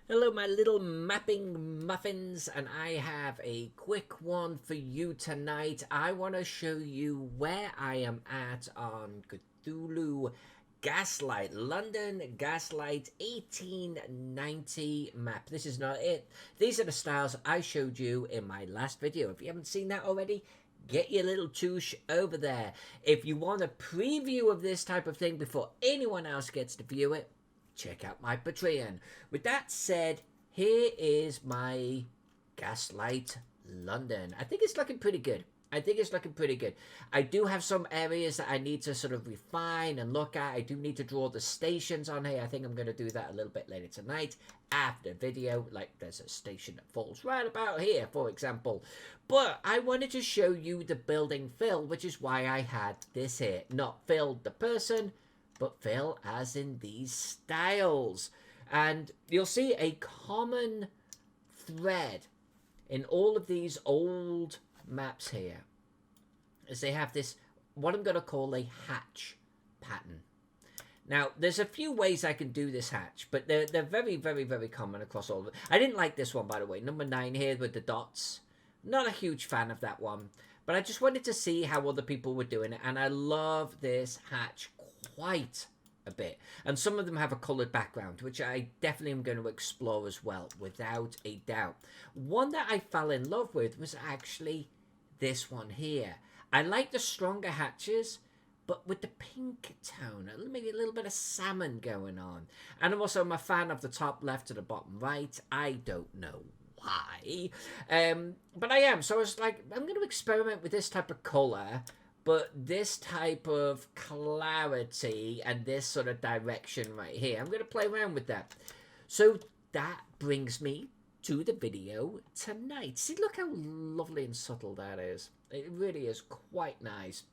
Hello, my little mapping muffins, and I have a quick one for you tonight. I want to show you where I am at on Cthulhu Gaslight, London Gaslight 1890 map. This is not it. These are the styles I showed you in my last video. If you haven't seen that already, get your little touche over there. If you want a preview of this type of thing before anyone else gets to view it, check out my Patreon. With that said, here is my Gaslight London. I think it's looking pretty good. I do have some areas that I need to sort of refine and look at. I do need to draw the stations on here. I think I'm going to do that a little bit later tonight after video. Like there's a station that falls right about here, for example. But I wanted to show you the building fill, which is why I had this here. Not Phil the person, but Phil as in these styles. And you'll see a common thread in all of these old maps here, as they have this, what I'm going to call a hatch pattern. Now, there's a few ways I can do this hatch, but they're very, very, very common across all of it. I didn't like this one, by the way. Number 9 here with the dots. Not a huge fan of that one. But I just wanted to see how other people were doing it. And I love this hatch quite a bit. And some of them have a coloured background, which I definitely am going to explore as well, without a doubt. One that I fell in love with was actually this one here. I like the stronger hatches, but with the pink tone, maybe a little bit of salmon going on. And I'm also a fan of the top left to the bottom right. I don't know why, but I am. So I was like, I'm going to experiment with this type of colour, but this type of clarity and this sort of direction right here. I'm going to play around with that. So that brings me to the video tonight. See, look how lovely and subtle that is. It really is quite nice.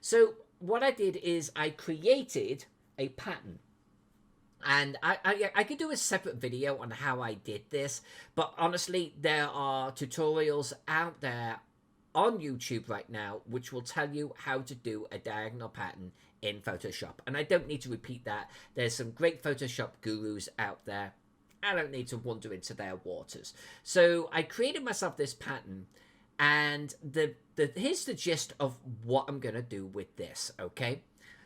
So what I did is I created a pattern. And I could do a separate video on how I did this. But honestly, there are tutorials out there on YouTube right now which will tell you how to do a diagonal pattern in Photoshop. And I don't need to repeat that. There's some great Photoshop gurus out there. I don't need to wander into their waters. So I created myself this pattern, and here's the gist of what I'm going to do with this, okay?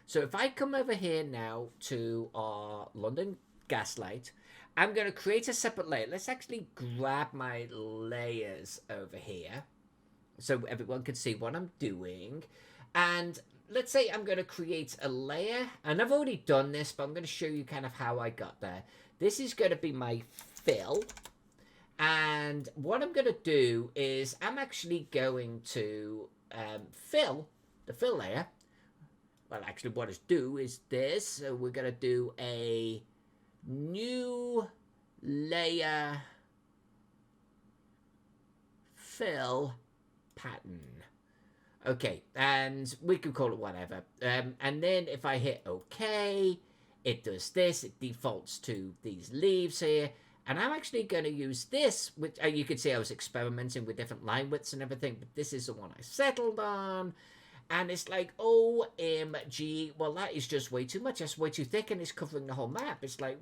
So if I come over here now to our London Gaslight, I'm going to create a separate layer. Let's actually grab my layers over here so everyone can see what I'm doing. And let's say I'm going to create a layer. And I've already done this, but I'm going to show you kind of how I got there. This is going to be my fill. And what I'm going to do is I'm actually going to fill the fill layer. Well, actually what I do is this. So we're going to do a new layer fill pattern. Okay, and we can call it whatever. And then if I hit OK, it does this. It defaults to these leaves here. And I'm actually going to use this, which you can see I was experimenting with different line widths and everything, but this is the one I settled on. And it's like, OMG, well, that is just way too much. That's way too thick, and it's covering the whole map. It's like,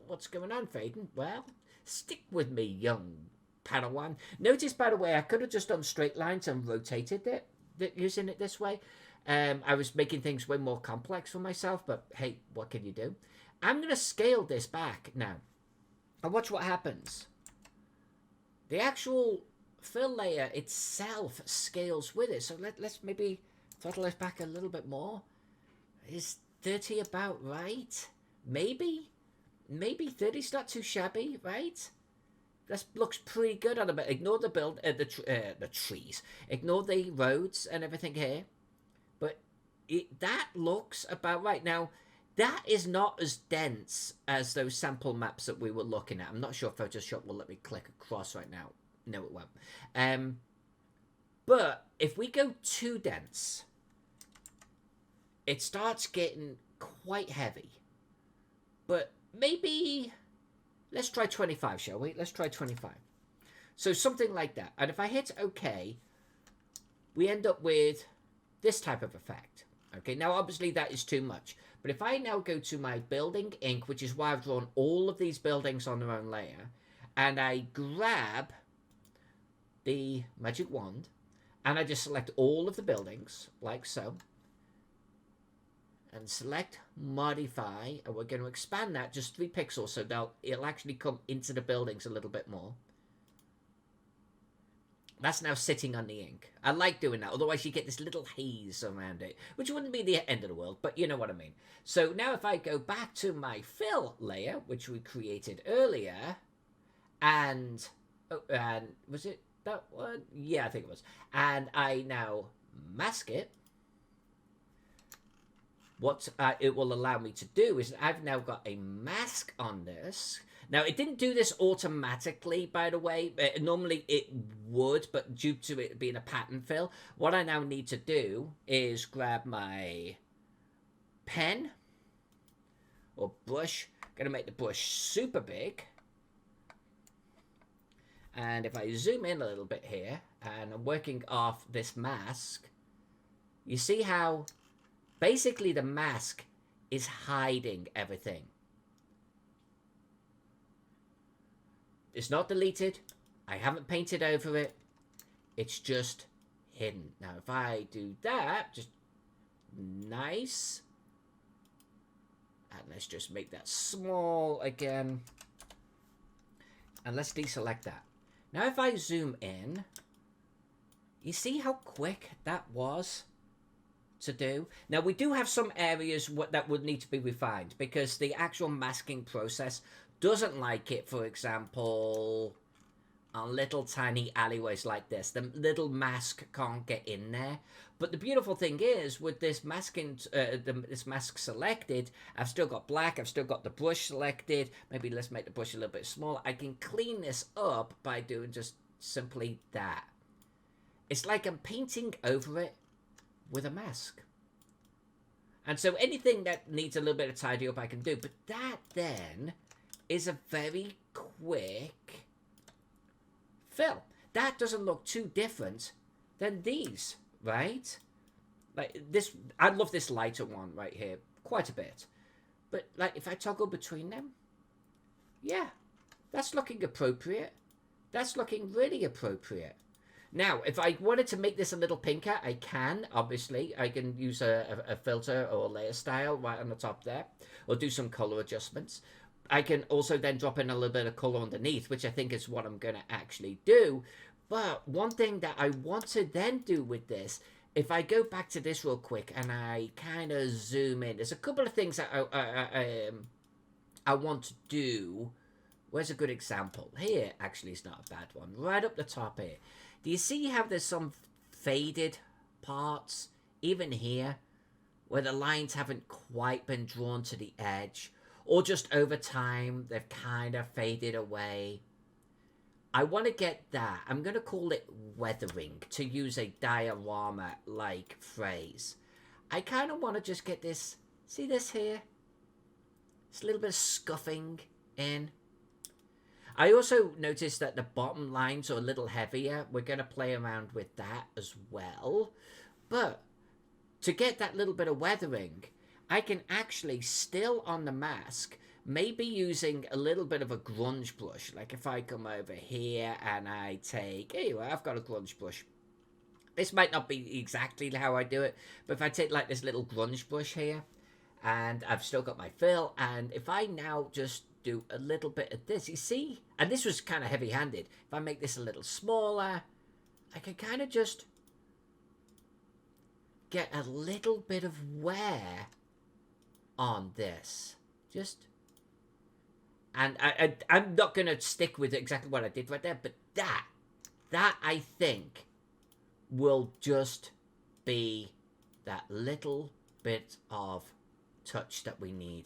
what's going on, Faden? Well, stick with me, young Padawan. Notice, by the way, I could have just done straight lines and rotated it, using it this way. I was making things way more complex for myself, but hey, what can you do? I'm going to scale this back now. And watch what happens. The actual fill layer itself scales with it. So let's maybe throttle this back a little bit more. Is 30 about right? Maybe 30's not too shabby, right? That looks pretty good on a bit. Ignore the the trees. Ignore the roads and everything here. But that looks about right. Now, that is not as dense as those sample maps that we were looking at. I'm not sure if Photoshop will let me click across right now. No, it won't. But if we go too dense, it starts getting quite heavy. But maybe let's try 25, shall we? Let's try 25. So something like that. And if I hit OK, we end up with this type of effect. Okay, now obviously that is too much. But if I now go to my building ink, which is why I've drawn all of these buildings on their own layer, and I grab the magic wand, and I just select all of the buildings, like so, and select modify, and we're going to expand that just 3 pixels so it'll actually come into the buildings a little bit more. That's now sitting on the ink. I like doing that, otherwise you get this little haze around it, which wouldn't be the end of the world, but you know what I mean. So now if I go back to my fill layer, which we created earlier, and was it that one? Yeah, I think it was. And I now mask it. What it will allow me to do is I've now got a mask on this. Now, it didn't do this automatically, by the way. Normally it would, but due to it being a pattern fill, what I now need to do is grab my pen or brush. I'm going to make the brush super big. And if I zoom in a little bit here, and I'm working off this mask, you see how basically the mask is hiding everything. It's not deleted. I haven't painted over it. It's just hidden. Now, if I do that, just nice. And let's just make that small again. And let's deselect that. Now, if I zoom in, you see how quick that was to do? Now, we do have some areas that would need to be refined because the actual masking process doesn't like it, for example, on little tiny alleyways like this. The little mask can't get in there. But the beautiful thing is, with this masking, this mask selected, I've still got black, I've still got the brush selected. Maybe let's make the brush a little bit smaller. I can clean this up by doing just simply that. It's like I'm painting over it with a mask. And so anything that needs a little bit of tidy up, I can do. But that then is a very quick fill. That doesn't look too different than these, right? Like this, I love this lighter one right here quite a bit. But like if I toggle between them, yeah, that's looking appropriate. That's looking really appropriate. Now, if I wanted to make this a little pinker, I can, obviously. I can use a filter or a layer style right on the top there, or do some color adjustments. I can also then drop in a little bit of color underneath, which I think is what I'm going to actually do. But one thing that I want to then do with this, if I go back to this real quick and I kind of zoom in, there's a couple of things that I want to do. Where's a good example? Here, actually, is not a bad one. Right up the top here. Do you see how there's some faded parts, even here, where the lines haven't quite been drawn to the edge? Or just over time, they've kind of faded away. I want to get that. I'm going to call it weathering, to use a diorama-like phrase. I kind of want to just get this, see this here? It's a little bit of scuffing in. I also noticed that the bottom lines are a little heavier. We're going to play around with that as well. But to get that little bit of weathering, I can actually, still on the mask, maybe using a little bit of a grunge brush. Like if I come over here and I take, anyway, I've got a grunge brush. This might not be exactly how I do it, but if I take like this little grunge brush here, and I've still got my fill, and if I now just do a little bit of this, you see? And this was kind of heavy-handed. If I make this a little smaller, I can kind of just get a little bit of wear on this. Just, and I'm not going to stick with exactly what I did right there, but that I think will just be that little bit of touch that we need.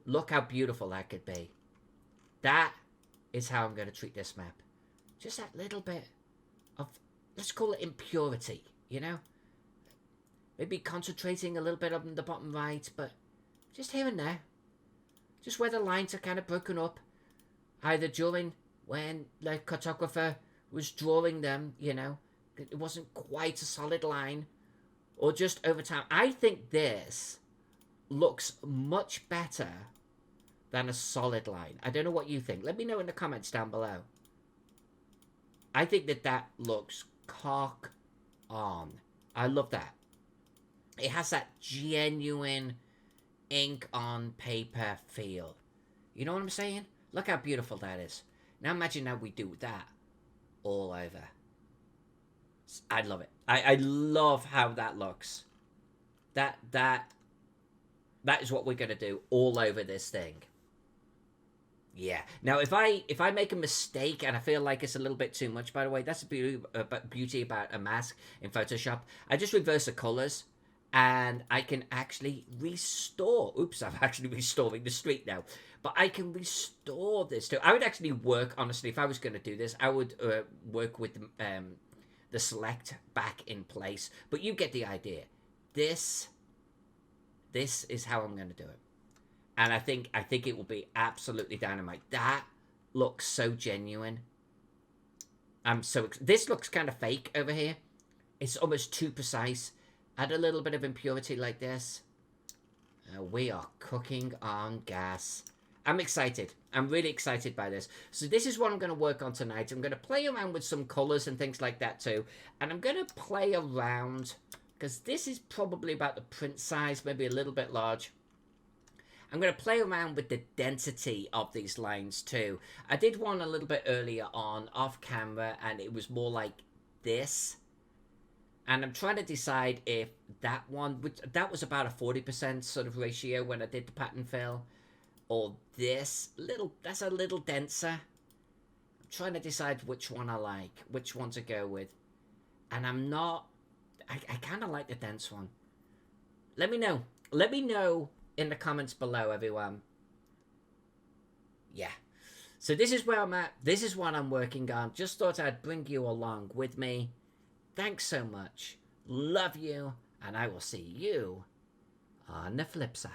Look how beautiful that could be. That is how I'm going to treat this map. Just that little bit of, let's call it impurity, you know? Maybe concentrating a little bit on the bottom right, but just here and there. Just where the lines are kind of broken up. Either during when the cartographer was drawing them, you know, it wasn't quite a solid line. Or just over time. I think this looks much better than a solid line. I don't know what you think. Let me know in the comments down below. I think that that looks cock on. I love that. It has that genuine ink on paper feel. You know what I'm saying? Look how beautiful that is. Now imagine how we do that all over. I love it. I love how that looks. That is what we're gonna do all over this thing. Yeah. Now, if I make a mistake and I feel like it's a little bit too much, by the way, that's the beauty about a mask in Photoshop. I just reverse the colors, and I can actually restore. Oops, I'm actually restoring the street now. But I can restore this too. I would actually work, honestly, if I was going to do this, I would work with the select back in place. But you get the idea. This is how I'm going to do it. And I think it will be absolutely dynamite. That looks so genuine. This looks kind of fake over here. It's almost too precise. Add a little bit of impurity like this. We are cooking on gas. I'm excited. I'm really excited by this. So this is what I'm going to work on tonight. I'm going to play around with some colors and things like that too. And I'm going to play around, because this is probably about the print size, maybe a little bit large. I'm going to play around with the density of these lines too. I did one a little bit earlier on off camera, and it was more like this. And I'm trying to decide if that one, that was about a 40% sort of ratio when I did the pattern fill, or this that's a little denser. I'm trying to decide which one I like, which one to go with. And I kind of like the dense one. Let me know. Let me know in the comments below, everyone. Yeah. So this is where I'm at. This is what I'm working on. Just thought I'd bring you along with me. Thanks so much. Love you. And I will see you on the flip side.